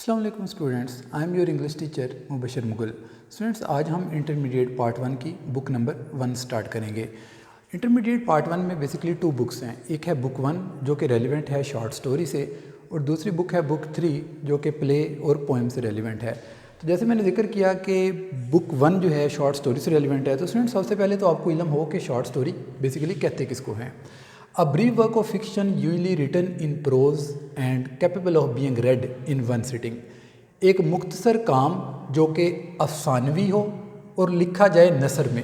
अस्सलाम वालेकुम students, I am your English teacher Mubashar Mughal. Students, आज हम इंटरमीडिएट पार्ट 1 की बुक नंबर 1 स्टार्ट करेंगे। इंटरमीडिएट पार्ट 1 में बेसिकली 2 बुक्स हैं। एक है बुक 1 जो कि रेलिवेंट है शॉर्ट स्टोरी से, और दूसरी बुक है बुक 3 जो कि प्ले और पोएम से रेलिवेंट है। तो जैसे मैंने जिक्र किया कि बुक 1 जो है शॉर्ट स्टोरी से रेलिवेंट है, तो स्टूडेंट्स सबसे पहले तो आपको इल्म हो कि शॉर्ट स्टोरी बेसिकली कहते किसको हैं। A brief work of fiction usually written in prose and capable of being read in one sitting। एक मुख्तसर काम जो कि अफसानवी हो और लिखा जाए नसर में,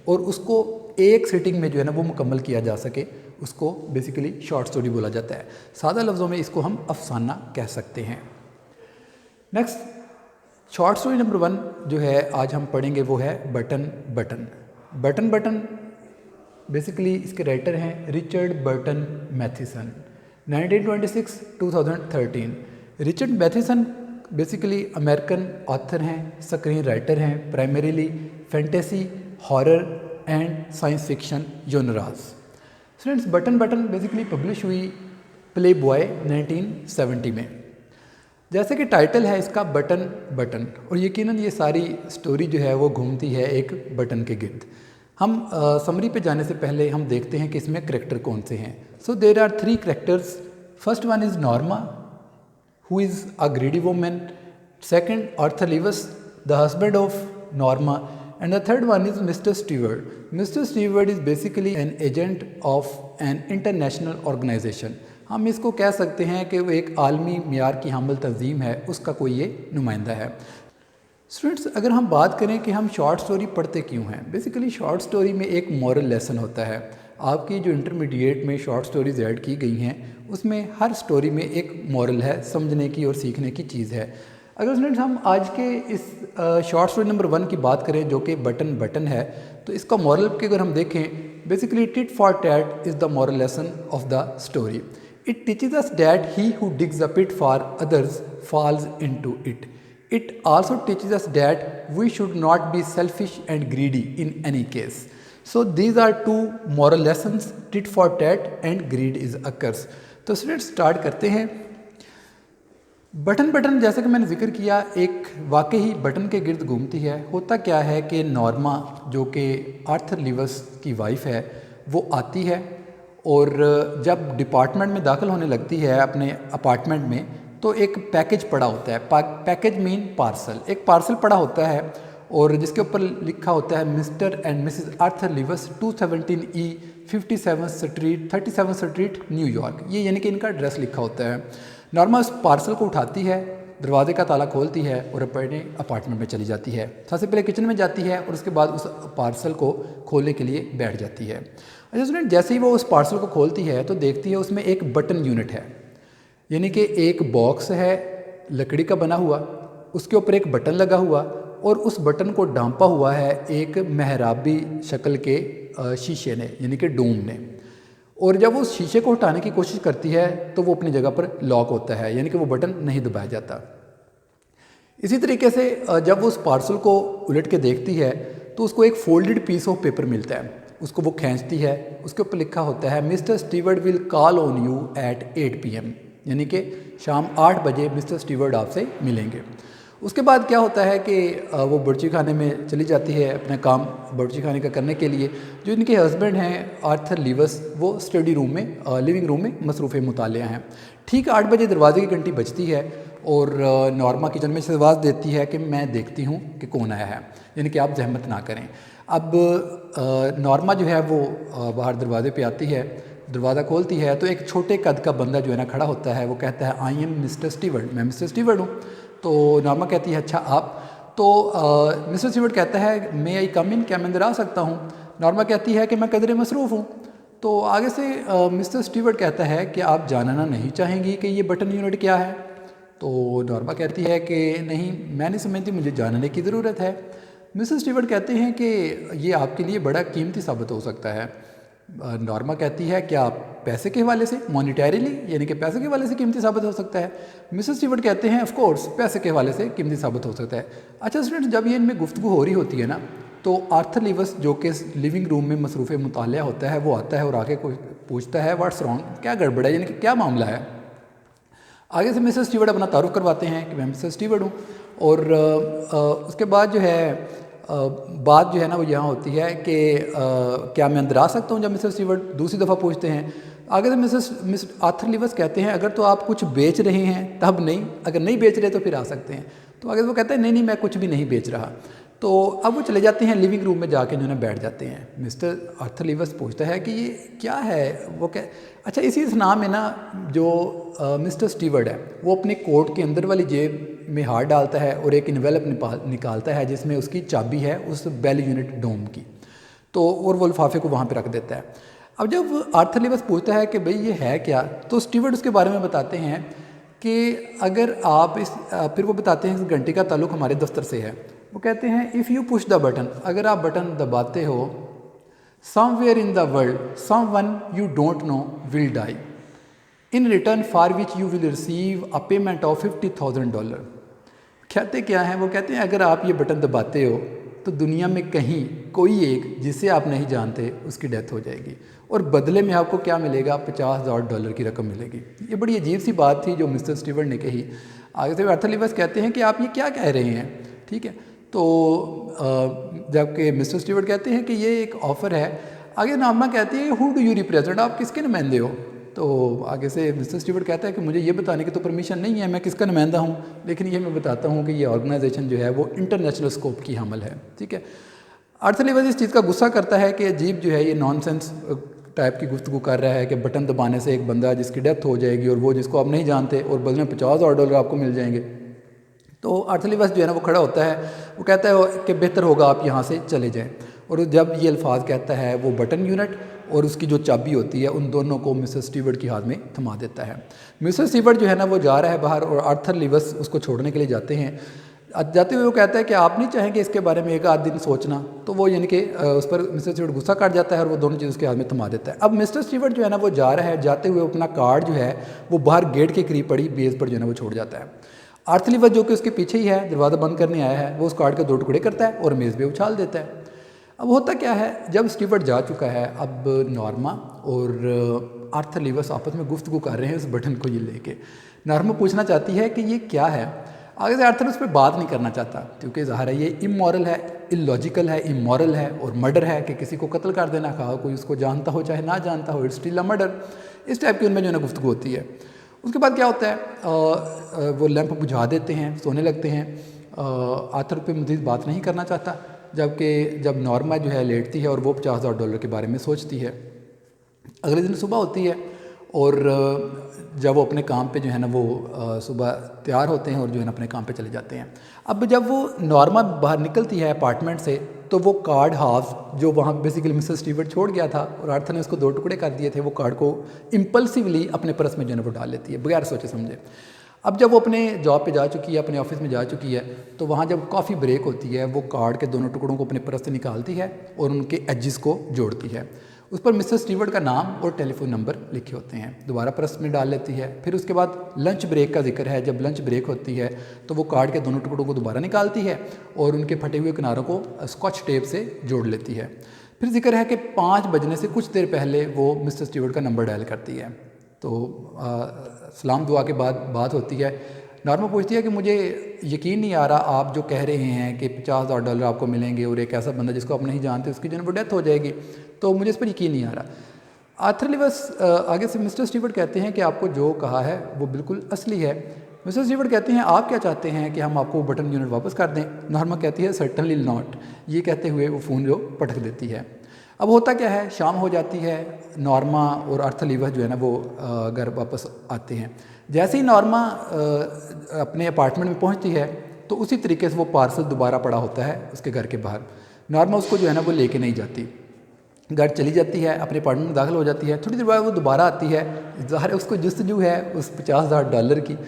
और उसको एक सिटिंग में जो है ना वो मुकम्मल किया जा सके, उसको बेसिकली शॉर्ट स्टोरी बोला जाता है। सादा लफ्ज़ों में इसको हम अफसाना कह सकते हैं। नेक्स्ट शॉर्ट स्टोरी नंबर 1 जो है आज हम पढ़ेंगे वो है button button. Button button basically इसके राइटर हैं Richard Burton Matheson, 1926-2013। Richard Matheson basically American author हैं, स्क्रीन राइटर हैं, primarily fantasy, horror and science fiction genres. Students, button button basically publish हुई प्ले बॉय 1970 में। जैसे कि टाइटल है इसका बटन बटन, और यकीनन ये सारी स्टोरी जो है वो घूमती है एक बटन के गिर्द। हम समरी पे जाने से पहले हम देखते हैं कि इसमें करेक्टर कौन से हैं। So there are 3 characters. First one is Norma who is a greedy woman, second Arthur Lewis the husband of Norma, and the third one is mister Steward. Mister Steward is basically an agent of an international organization. हम इसको कह सकते हैं कि वो एक आलमी मियार की हामिल तंजीम है, उसका कोई ये नुमाइंदा है। स्टूडेंट्स, अगर हम बात करें कि हम शॉर्ट स्टोरी पढ़ते क्यों हैं, बेसिकली शॉर्ट स्टोरी में एक मॉरल लेसन होता है। आपकी जो इंटरमीडिएट में शॉर्ट स्टोरीज ऐड की गई हैं उसमें हर स्टोरी में एक मॉरल है, समझने की और सीखने की चीज़ है। अगर स्टूडेंट्स हम आज के इस शॉर्ट स्टोरी नंबर 1 की बात करें जो कि बटन बटन है, तो इसका मॉरल की अगर हम देखें, basically tit for tat is the moral lesson of the story. It teaches us that he who digs a pit for others falls into it. It also teaches us that we should not be selfish and greedy in any case. So these are 2 moral lessons, tit for tat and greed is a curse. तो students start करते हैं। Button button जैसा कि मैंने जिक्र किया एक वाकई ही बटन के गिर्द घूमती है। होता क्या है कि नॉर्मा जो कि आर्थर लीवस की वाइफ है वो आती है, और जब डिपार्टमेंट में दाखिल होने लगती है अपने अपार्टमेंट में, तो एक पैकेज पड़ा होता है। Package mean parcel. एक पार्सल पड़ा होता है और जिसके ऊपर लिखा होता है mister and missus Arthur Lewis 217E 37 street New York. ये यानी कि इनका एड्रेस लिखा होता है। नॉर्मा उस पार्सल को उठाती है, दरवाजे का ताला खोलती है और अपने अपार्टमेंट में चली जाती है। सबसे पहले किचन में जाती है और उसके बाद उस पार्सल को खोलने के लिए बैठ जाती है। अच्छा स्टूडेंट, जैसे ही वो उस पार्सल को खोलती है तो देखती है उसमें एक बटन यूनिट है, यानी कि एक बॉक्स है लकड़ी का बना हुआ, उसके ऊपर एक बटन लगा हुआ और उस बटन को ढांपा हुआ है एक मेहराबी शक्ल के शीशे ने, यानी कि डोम ने। और जब वो उस शीशे को हटाने की कोशिश करती है तो वो अपनी जगह पर लॉक होता है, यानी कि वो बटन नहीं दबाया जाता। इसी तरीके से जब वो उस पार्सल को उलट के देखती है तो उसको एक फोल्डेड पीस ऑफ पेपर मिलता है। उसको वो खींचती है, उसके ऊपर लिखा होता है mister Steward will call on you at 8 PM, यानी कि शाम 8 बजे मिस्टर स्टीवर्ड आपसे मिलेंगे। उसके बाद क्या होता है कि वो बर्ची खाने में चली जाती है अपना काम बर्ची खाने का करने के लिए। जो इनके हस्बैंड हैं आर्थर लीवस, वो स्टडी रूम में लिविंग रूम में मसरूफ़ मुतालिया हैं। ठीक 8 बजे दरवाजे की घंटी बजती है और नॉर्मा किचन में से आवाज़ देती है कि मैं देखती हूँ कि कौन आया है, यानी कि आप जहमत ना करें। अब नॉर्मा जो है वो बाहर दरवाजे पे आती है, दरवाज़ा खोलती है तो एक छोटे कद का बंदा जो है ना खड़ा होता है। वो कहता है आई एम मिस्टर स्टीवर्ड, मैं मिस्टर स्टीवर्ड हूँ। तो नॉर्मा कहती है अच्छा आप, तो मिस्टर स्टीवर्ड कहता है मे आई कम इन, क्या मैं अंदर आ सकता हूँ। नॉर्मा कहती है कि मैं कदरे मसरूफ़ हूँ। तो आगे से मिस्टर स्टीवर्ड कहता है कि आप जानना नहीं चाहेंगी कि ये बटन यूनिट क्या है। तो नॉर्मा कहती है कि नहीं, मैं नहीं समझती, मुझे जानने की ज़रूरत है। मिस्टर स्टीवर्ड कहते हैं कि ये आपके लिए बड़ा कीमती साबित हो सकता है। नॉर्मा कहती है कि आप पैसे के हवाले से, मॉनिटरीली यानी कि पैसे के हवाले से कीमती साबित हो सकता है। मिस्टर स्टीवर्ड कहते हैं ऑफ कोर्स पैसे के हवाले से कीमती साबित हो सकता है। अच्छा स्टूडेंट्स, जब ये इनमें गुफ्तगू हो रही होती है ना, तो आर्थर लीवस जो कि लिविंग रूम में मसरूफ़ मुतालिया होता है, वो आता है और आके कोई पूछता है व्हाट्स रॉन्ग, क्या गड़बड़ है, यानी कि क्या मामला है। आगे से मिस्टर स्टीवर्ट अपना तारुफ करवाते हैं कि मैं मिस्टर स्टीवर्ट हूँ, और उसके बाद जो है बात जो है ना वो यहाँ होती है कि क्या मैं अंदर आ सकता हूँ, जब मिस्टर स्टीवर्ट दूसरी दफ़ा पूछते हैं। आगे से मिस्टर आर्थर लीवस कहते हैं अगर तो आप कुछ बेच रहे हैं तब नहीं, अगर नहीं बेच रहे तो फिर आ सकते हैं। तो आगे से वो कहता है नहीं मैं कुछ भी नहीं बेच रहा। तो अब वो चले जाते हैं लिविंग रूम में, जाके जो है बैठ जाते हैं। मिस्टर आर्थर लीवस पूछता है कि ये क्या है, वो क्या, अच्छा इसी नाम में ना जो मिस्टर स्टीवर्ट है वो अपने कोट के अंदर वाली जेब में हाथ डालता है और एक इन्वेलप निकालता है जिसमें उसकी चाबी है उस बेल यूनिट डोम की, तो और वो लिफाफे को वहाँ पे रख देता है। अब जब आर्थर लीवस पूछता है कि भाई ये है क्या, तो स्टीवर्ट उसके बारे में बताते हैं कि अगर आप फिर वो बताते हैं इस घंटी का ताल्लुक़ हमारे दफ्तर से है। वो कहते हैं if you push the button, अगर आप बटन दबाते हो, somewhere in the world someone you don't know will die, in return for which you will receive a payment of $50,000। कहते क्या हैं, वो कहते हैं अगर आप ये बटन दबाते हो तो दुनिया में कहीं कोई एक जिसे आप नहीं जानते उसकी डेथ हो जाएगी और बदले में आपको क्या मिलेगा, $50,000 की रकम मिलेगी। ये बड़ी अजीब सी बात थी जो मिस्टर स्टीवर्ट ने कही। आगे से आर्थर लीवस कहते हैं कि आप ये क्या कह रहे हैं, ठीक है। तो जबकि मिस्टर स्टीवर्ट कहते हैं कि ये एक ऑफ़र है। आगे नामा कहती है हु डू यू रिप्रेजेंट, आप किसके नुमाइंदे हो। तो आगे से मिस्टर स्टीवर्ट कहता है कि मुझे ये बताने की तो परमिशन नहीं है मैं किसका नुमाइंदा हूँ, लेकिन ये मैं बताता हूँ कि ये ऑर्गेनाइजेशन जो है वो इंटरनेशनल स्कोप की हमल है, ठीक है। आर्थर लीवस इस चीज़ का गुस्सा करता है कि अजीब जो है ये नॉनसेंस टाइप की गुफ्तगू कर रहा है कि बटन दबाने से एक बंदा जिसकी डेथ हो जाएगी और वो जिसको आप नहीं जानते और बदले में $50,000 आपको मिल जाएंगे। तो आर्थर लीवस जो है ना वो खड़ा होता है, वो कहता है कि बेहतर होगा आप यहाँ से चले जाएं। और जब ये अल्फाज कहता है वो बटन यूनिट और उसकी जो चाबी होती है उन दोनों को मिस्टर स्टीवर्ट के हाथ में थमा देता है। मिस्टर स्टीवर्ट जो है ना वो जा रहा है बाहर और आर्थर लीवस उसको छोड़ने के लिए जाते हैं। जाते हुए वो कहता है कि आप नहीं चाहेंगे इसके बारे में एक आध दिन सोचना, तो वो यानी कि उस पर मिस्टर स्टीवर्ट गुस्सा काट जाता है और वो दोनों चीज़ उसके हाथ में थमा देता है। अब मिस्टर स्टीवर्ट जो है ना वो जा रहा है, जाते हुए अपना कार्ड जो है वो बाहर गेट के करीब पड़ी बेस पर जो है ना वो छोड़ जाता है। आर्थर लीवस जो कि उसके पीछे ही है, दरवाज़ा बंद करने आया है, वो उस कार्ड के 2 टुकड़े करता है और मेज़ पे उछाल देता है। अब होता क्या है, जब स्टीवर्ट जा चुका है, अब नॉर्मा और आर्थर लीवस आपस में गुफ्तगू कर रहे हैं उस बटन को ये लेके। नॉर्मा पूछना चाहती है कि ये क्या है। आगे से आर्थर उस पर बात नहीं करना चाहता क्योंकि ज़ाहिर है ये इमोरल है, इलॉजिकल है, इमोरल है और मर्डर है कि किसी को कत्ल कर देना, कहा कोई उसको जानता हो चाहे ना जानता हो, इट्स स्टिल अ मर्डर। इस टाइप की उनमें जो है ना गुफ्तगू होती है। उसके बाद क्या होता है, वो लैंप बुझा देते हैं, सोने लगते हैं। आर्थर पे मज़ीद बात नहीं करना चाहता, जबकि जब नॉर्मा जो है लेटती है और वो $50,000 के बारे में सोचती है। अगले दिन सुबह होती है और जब वो अपने काम पे जो है ना वो सुबह तैयार होते हैं और जो है ना अपने काम पे चले जाते हैं। अब जब वो नॉर्मा बाहर निकलती है अपार्टमेंट से तो वो कार्ड हाफ जो वहाँ बेसिकली मिस्टर स्टीवर्ट छोड़ गया था और आर्थर ने उसको 2 टुकड़े कर दिए थे, वो कार्ड को इम्पल्सिवली अपने पर्स में जो है ना वो डाल लेती है बगैर सोचे समझे। अब जब वो अपने जॉब पे जा चुकी है, अपने ऑफिस में जा चुकी है, तो वहाँ जब कॉफ़ी ब्रेक होती है वो कार्ड के दोनों टुकड़ों को अपने पर्स से निकालती है और उनके एजेस को जोड़ती है। उस पर मिस्टर स्टीवर्ट का नाम और टेलीफोन नंबर लिखे होते हैं, दोबारा पर्स में डाल लेती है। फिर उसके बाद लंच ब्रेक का जिक्र है, जब लंच ब्रेक होती है तो वो कार्ड के दोनों टुकड़ों को दोबारा निकालती है और उनके फटे हुए किनारों को स्कॉच टेप से जोड़ लेती है। फिर जिक्र है कि 5 बजने से कुछ देर पहले वो मिस्टर स्टीवर्ट का नंबर डायल करती है। तो सलाम दुआ के बाद बात होती है। नॉर्मा पूछती है कि मुझे यकीन नहीं आ रहा आप जो कह रहे हैं कि $50,000 आपको मिलेंगे और एक ऐसा बंदा जिसको आप नहीं जानते उसकी जो है वो डेथ हो जाएगी, तो मुझे इस पर यकीन नहीं आ रहा। आर्थर लीवस आगे से मिस्टर स्टीवर्ट कहते हैं कि आपको जो कहा है वो बिल्कुल असली है। मिस्टर स्टीवर्ट कहते हैं आप क्या चाहते हैं कि हम आपको बटन यूनिट वापस कर दें। नॉर्मा कहती है सर्टनली नॉट। ये कहते हुए वो फ़ोन जो पटक देती है। अब होता क्या है, शाम हो जाती है, नॉर्मा और आर्थर लीवस जो है ना वो घर वापस आते हैं। जैसे ही नॉर्मा अपने अपार्टमेंट में पहुंचती है तो उसी तरीके से वो पार्सल दोबारा पड़ा होता है उसके घर के बाहर। नॉर्मा उसको जो है ना वो लेके नहीं जाती, घर चली जाती है, अपने अपार्टमेंट में दाखिल हो जाती है। थोड़ी देर बाद वो दोबारा आती है, ज़ाहिर है उसको जस्तजू है उस $50,000 की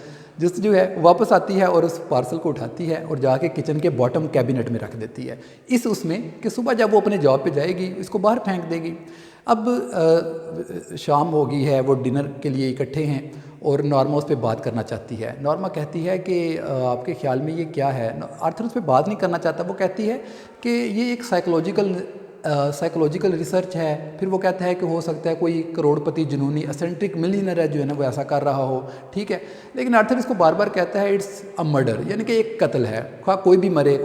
जस्तजू है, वापस आती है और उस पार्सल को उठाती है और जाके किचन के बॉटम कैबिनेट में रख देती है, इस उसमें कि सुबह जब वो अपने जॉब पे जाएगी इसको बाहर फेंक देगी। अब शाम हो गई है, वो डिनर के लिए इकट्ठे हैं और नॉर्मा उस पर बात करना चाहती है। नॉर्मा कहती है कि आपके ख्याल में ये क्या है। आर्थर उस पर बात नहीं करना चाहता, वो कहती है कि ये एक साइकोलॉजिकल साइकोलॉजिकल रिसर्च है, फिर वो कहता है कि हो सकता है कोई करोड़पति जुनूनी एसेंट्रिक मिलियनर है जो है ना वो ऐसा कर रहा हो, ठीक है। लेकिन आर्थर इसको बार बार कहता है इट्स अ मर्डर, यानी कि एक कत्ल है, खा कोई भी मरे,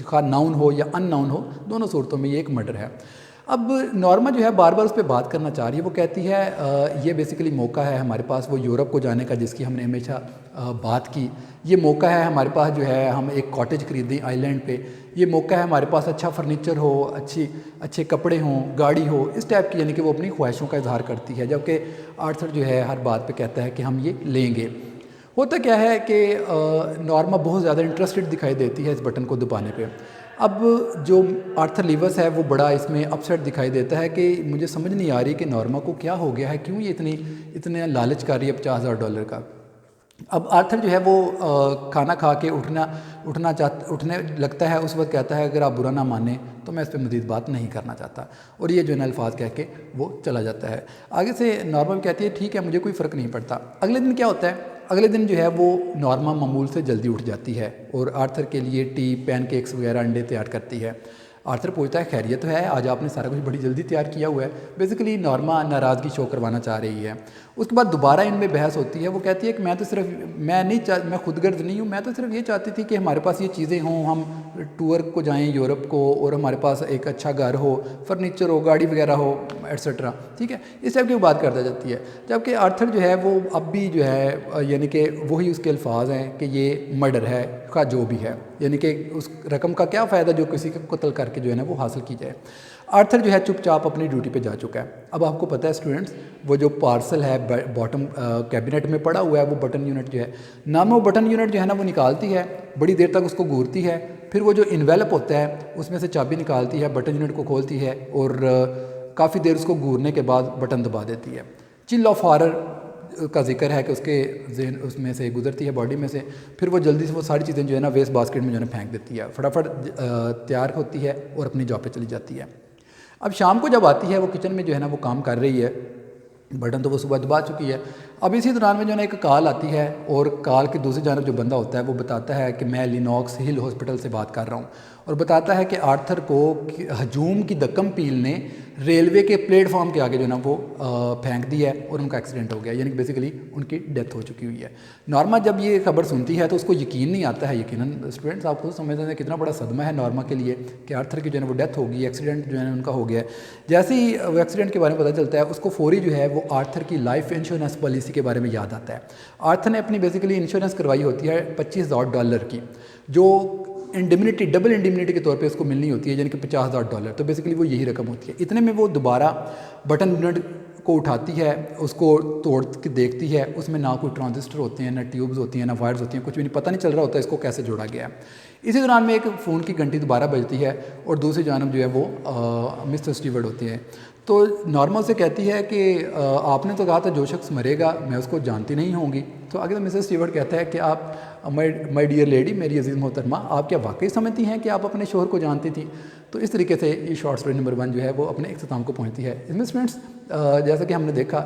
खा नाउन हो या अननाउन हो, दोनों सूरतों में ये एक मर्डर है। अब नॉर्मा जो है बार बार उस पर बात करना चाह रही है। वो कहती है ये बेसिकली मौका है हमारे पास वो यूरोप को जाने का जिसकी हमने हमेशा बात की, ये मौका है हमारे पास जो है हम एक कॉटेज खरीदें आइलैंड पे, ये मौका है हमारे पास अच्छा फर्नीचर हो, अच्छे कपड़े हों, गाड़ी हो, इस टाइप की, यानी कि वो अपनी ख्वाहिशों का इजहार करती है। जबकि आर्थर जो है हर बात पे कहता है कि हम ये लेंगे। होता क्या है कि नॉर्मा बहुत ज़्यादा इंटरेस्टेड दिखाई देती है इस बटन को दबाने पे। अब जो आर्थर लीवस है वो बड़ा इसमें अपसेट दिखाई देता है कि मुझे समझ नहीं आ रही कि नॉर्मा को क्या हो गया है, क्यों ये इतने लालच कर रही है $50,000 का। अब आर्थर जो है वो खाना खा के उठने लगता है, उस वक्त कहता है अगर आप बुरा ना माने तो मैं इस पर मज़ीद बात नहीं करना चाहता, और ये जो है ना अल्फाज कह के वो चला जाता है। आगे से नॉर्मा कहती है ठीक है मुझे कोई फ़र्क नहीं पड़ता। अगले दिन क्या होता है, अगले दिन जो है वो नॉर्मा मामूल से जल्दी उठ जाती है और आर्थर के लिए टी, पैनकेक्स वगैरह अंडे तैयार करती है। आर्थर पूछता है खैरियत है, आज आपने सारा कुछ बड़ी जल्दी तैयार किया हुआ है। बेसिकली नॉर्मा नाराज़गी शो करवाना चाह रही है। उसके बाद दोबारा इनमें बहस होती है। वो कहती है कि मैं खुदगर्ज नहीं हूँ, मैं तो सिर्फ ये चाहती थी कि हमारे पास ये चीज़ें हों, हम टूर को जाएं यूरोप को, और हमारे पास एक अच्छा घर हो, फर्नीचर हो, गाड़ी वगैरह हो, एट्सेट्रा, ठीक है, इस टाइप की बात करता जाती है। जबकि आर्थर जो है वो अब भी जो है यानी कि वही उसके अल्फाज हैं कि ये मर्डर है का जो भी है, यानी कि उस रकम का क्या फ़ायदा जो किसी को कत्ल करके जो है ना वो हासिल की जाए। आर्थर जो है चुपचाप अपनी ड्यूटी पे जा चुका है। अब आपको पता है स्टूडेंट्स, वो जो पार्सल है बॉटम कैबिनेट में पड़ा हुआ है, वो बटन यूनिट जो है नाम, वो बटन यूनिट जो है ना वो निकालती है, बड़ी देर तक उसको घूरती है, फिर वो जो इन्वेलप होता है उसमें से चाबी निकालती है, बटन यूनिट को खोलती है और काफ़ी देर उसको घूरने के बाद बटन दबा देती है। चिल ऑफ हॉरर का जिक्र है कि उसके जहन उसमें से गुजरती है बॉडी में से, फिर वो जल्दी से वो सारी चीज़ें जो है ना वेस्ट बास्केट में जो है ना फेंक देती है, फटाफट तैयार होती है और अपनी जॉब पे चली जाती है। अब शाम को जब आती है वो किचन में जो है ना वो काम कर रही है, बटन तो वो सुबह दबा चुकी है। अब इसी दौरान में जो है ना एक कॉल आती है और कॉल की दूसरी जानब जो बंदा होता है वो बताता है कि मैं लिनॉक्स हिल हॉस्पिटल से बात कर रहा हूँ, और बताता है कि आर्थर को हजूम की दक्कम पील ने रेलवे के प्लेटफॉर्म के आगे जो है ना वो फेंक दिया है और उनका एक्सीडेंट हो गया, यानी कि बेसिकली उनकी डेथ हो चुकी हुई है। नॉर्मा जब ये खबर सुनती है तो उसको यकीन नहीं आता है। यकीनन स्टूडेंट्स आप खुद समझते हैं कितना बड़ा सदमा है नॉर्मा के लिए कि आर्थर की जो है वो डेथ होगी, एक्सीडेंट जो है उनका हो गया। जैसे ही वो एक्सीडेंट के बारे में पता चलता है उसको फौरी जो है वो आर्थर की लाइफ इंश्योरेंस पॉलिसी के बारे में याद आता है। आर्थर ने अपनी बेसिकली इंश्योरेंस करवाई होती है $25,000 की, जो इंडिमिनिटी, डबल इंडिमिनिटी के तौर पे उसको मिलनी होती है, यानी कि $50,000। तो बेसिकली वो यही रकम होती है। इतने में वो दोबारा बटन यूनिट को उठाती है, उसको तोड़ के देखती है, उसमें ना कोई ट्रांजिस्टर होते हैं, ना ट्यूब्स होती हैं, ना वायर्स होती हैं, कुछ भी नहीं, पता नहीं चल रहा होता इसको कैसे जोड़ा गया है। इसी दौरान में एक फ़ोन की घंटी दोबारा बजती है और दूसरी जानब जो है वो मिस्टर स्टीवर्ड होते हैं। तो नॉर्मल से कहती है कि आपने तो कहा था जो शख्स मरेगा मैं उसको जानती नहीं होंगी। तो आगे तो मिसेस स्टीवर्ड कहता है कि आप माय डियर लेडी, मेरी अजीज़ मोहतरमा, आप क्या वाकई समझती हैं कि आप अपने शोहर को जानती थी। तो इस तरीके से ये शॉर्ट स्टोरी नंबर 1 जो है वो अपने इख्तिताम को पहुंचती है। इसमें स्टूडेंट्स जैसा कि हमने देखा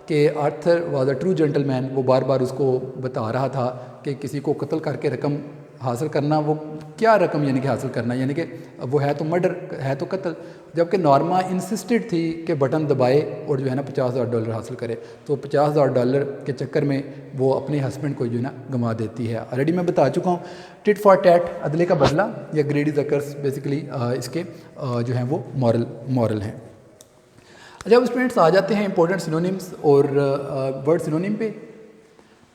कि Arthur was a true gentleman, वो बार बार उसको बता रहा था कि किसी को कत्ल करके रकम हासिल करना, वो क्या रकम यानी कि हासिल करना, यानी कि वो है तो मर्डर, है तो कत्ल। जबकि नॉर्मा इंसिस्टेड थी कि बटन दबाए और जो है ना $50,000 हासिल करे। तो $50,000 के चक्कर में वो अपने हस्बैंड को जो है ना गंवा देती है। ऑलरेडी मैं बता चुका हूँ, टिट फॉर टैट, अदले का बदला, या ग्रेडी जकर्स बेसिकली इसके जो हैं वो मॉरल हैं। जब स्टूडेंट्स आ जाते हैं इंपॉर्टेंट सिनोनिम्स और वर्ड सिनोनिम पे,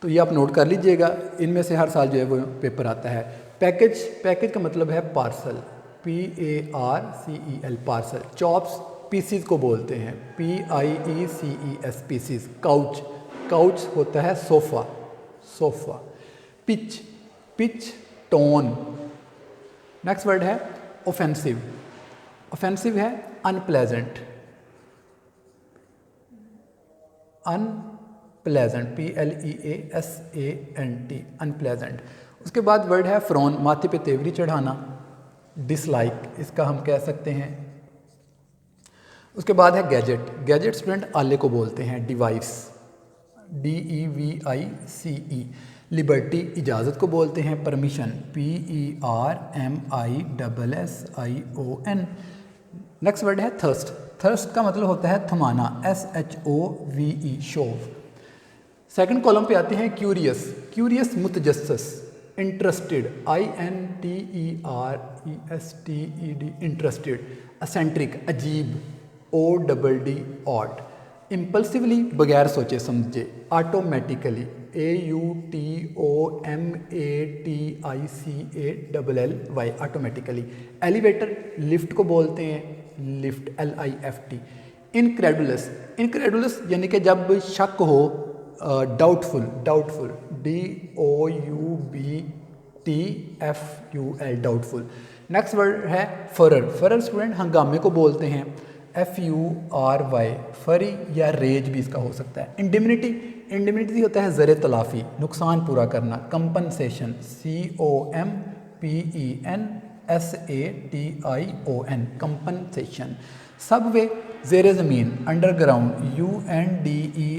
तो ये आप नोट कर लीजिएगा। इनमें से हर साल जो है वो पेपर आता है। पैकेज का मतलब है parcel, PARCEL, parcel. Chops pieces को बोलते हैं, PIECES, पीसीज। काउच होता है sofa. Pitch tone. Next word है ऑफेंसिव है अनप्लेजेंट, PLEASANT, अनप्लेजेंट। उसके बाद वर्ड है फ्रॉन, माथे पे तेवरी चढ़ाना। डिसलाइक, इसका हम कह सकते हैं। उसके बाद है गैजेट स्टूडेंट आले को बोलते हैं। Device, DEVICE। लिबर्टी, इजाज़त को बोलते हैं। Permission, PERMISSION। नेक्स्ट वर्ड है थर्स्ट। थर्स्ट का मतलब होता है थमाना, SHOVE, शोव। सेकंड कॉलम पे आते हैं क्यूरियस। क्यूरियस मुतजस्सस, इंटरेस्टेड, INTERESTED, इंटरेस्टेड। असेंट्रिक, अजीब, ODD, ऑड। इम्पल्सिवली, बगैर सोचे समझे। Automatically, AUTOMATICALLY, automatically. Elevator, lift को बोलते हैं, लिफ्ट, LIFT। इनक्रेडुलस, इनक्रेडुलस यानी कि जब शक हो, doubtful, doubtful, DOUBTFUL, doubtful. Next word है फरर। फरर स्टूडेंट हंगामे को बोलते हैं, FURY, फरी या रेज भी इसका हो सकता है। इंडिमिनिटी, इंडिमिनिटी होता है ज़र तलाफ़ी, नुकसान पूरा करना। Compensation, COMPENSATION, compensation. सबवे, ज़ेर ज़मीन, अंडरग्राउंड, UNDERGROUND,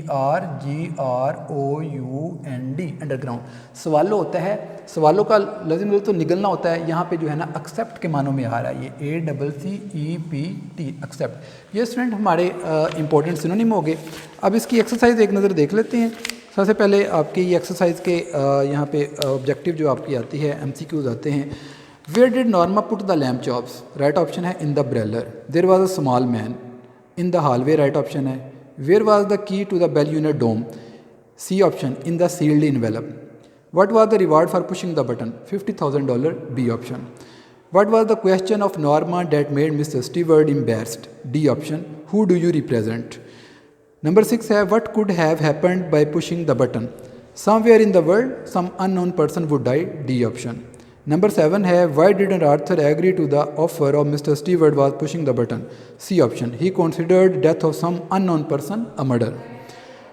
अंडरग्राउंड। सवालो होता है, सवालों का लफ्ज़ तो निगलना होता है, यहाँ पे जो है ना एक्सेप्ट के मानों में आ रहा है, ये ACCEPT, एक्सेप्ट। ये स्टूडेंट हमारे इंपॉर्टेंट सिनोनिम हो गए। अब इसकी एक्सरसाइज एक नज़र देख लेते हैं। सबसे पहले आपकी ये एक्सरसाइज के यहाँ पे ऑब्जेक्टिव जो आपकी आती है, MCQs आते हैं। Where did Norma put the lamp jobs? Right option है in the broiler. There was a small man in the hallway, right option है। Where was the key to the bell unit dome? C option, in the sealed envelope. What was the reward for pushing the button? $50,000, B option. What was the question of Norma that made Mr. Stewart embarrassed? D option. Who do you represent? Number 6 है, what could have happened by pushing the button? Somewhere in the world, some unknown person would die. D option. Number 7 है, why didn't Arthur agree to the offer of Mr. Stewart was pushing the button? C option. He considered death of some unknown person a murder.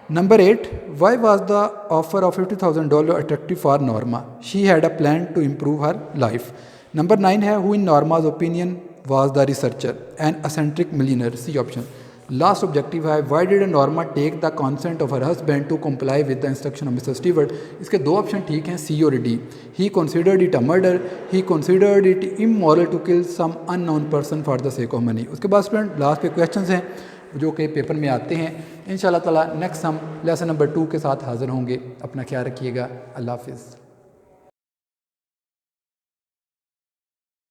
Number 8, why was the offer of $50,000 attractive for Norma? She had a plan to improve her life. Number 9 है, who in Norma's opinion was the researcher? An eccentric millionaire, C option. Last objective है, why did Norma take the consent of her husband to comply with the instruction of Mr. Stewart? इसके दो option ठीक हैं, C और D. He considered it a murder. He considered it immoral to kill some unknown person for the sake of money. उसके बाद student last पे questions हैं जो कि पेपर में आते हैं। इंशाल्लाह ताला नेक्स्ट हम लेसन नंबर 2 के साथ हाज़िर होंगे। अपना ख्याल रखिएगा। अल्लाह हाफ़िज़।